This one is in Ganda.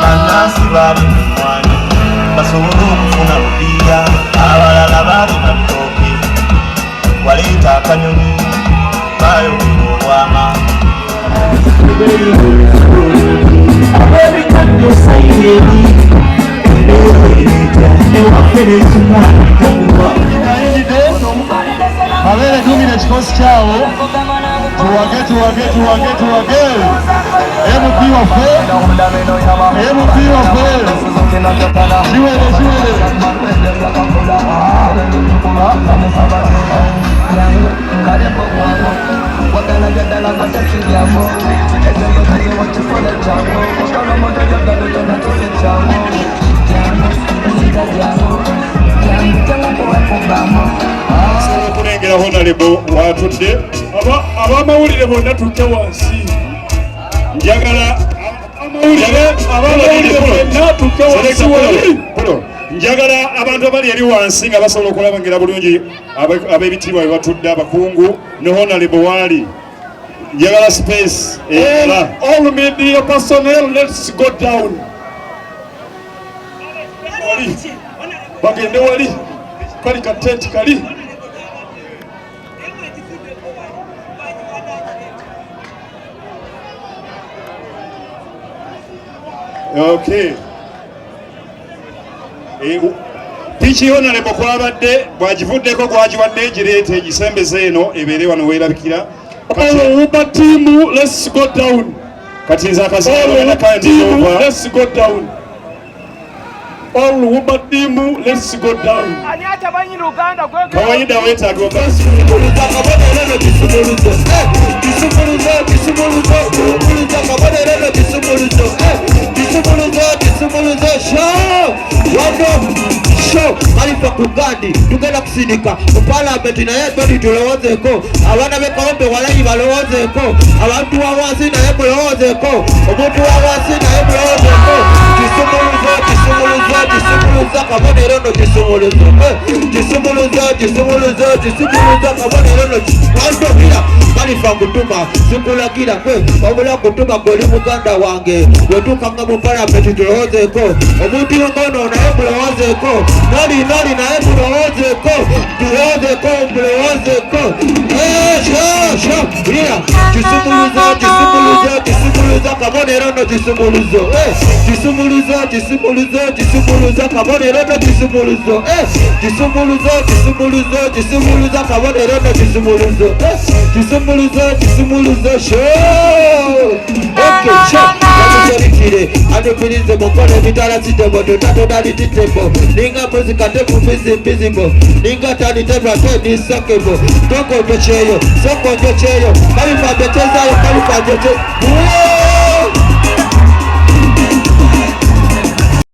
Bannansi bali mumwani basobole okufuna lupiira, abalala bali mabitooke waleeta akanyonyi bayogera obwama abebikadde sayiri Abele kumi na kikosi chao tuwage MP wafe Shiwele Kulengera Honorable watudde abamawulire bonna tujja wansi njagala abamawulire bonna tujja wansi njagala abantu abali eri wansi nga basobola okulabangira bulungi ab'ebitiibwa bwe batudde abakungu ne Honorable wali njagala space all media personnel, let's go down bagende wali kali katenti kali okay Pichi Honorable kwabadde bwagivuddeko gwagiwadde egireete egisembeze eno ebeere wano weerabikira Uber team, let's go down kati nze akazina kandiyova let's go down all Uber team, let's go down kawaida weetaaga Alifa kugandi tugenda kusindika mu parliament naye bodi tulowozeko abaana b'ekawombe walayi balowozeko abantu wawansi naye mulowozeko omuntu wawansi naye mulowozeko kisumuluzo kabonero no kisumuluzo kabonero no wandobira Alifa kutuma sikulagira kwe wabula kutuma kweli muganda wange wetukanga mu parliament tulowozeko omuntu ngono naye mulowozeko Nari naye mulowozeko Rira Kisumuluzo kabonero no kisumuluzo Kisumuluzo kabonero no kisumuluzo Kisumuluzo kabonero no kisumuluzo Kisumuluzo show Okay show Namuserikire Anupinize mokone vitala sitebo Dotato dali titebo Ninga muzika tepu visible Ninga tani tebra teni sokebo Toko jocheyo Soko jocheyo Kalifa jochezayo Kalifa jocheyo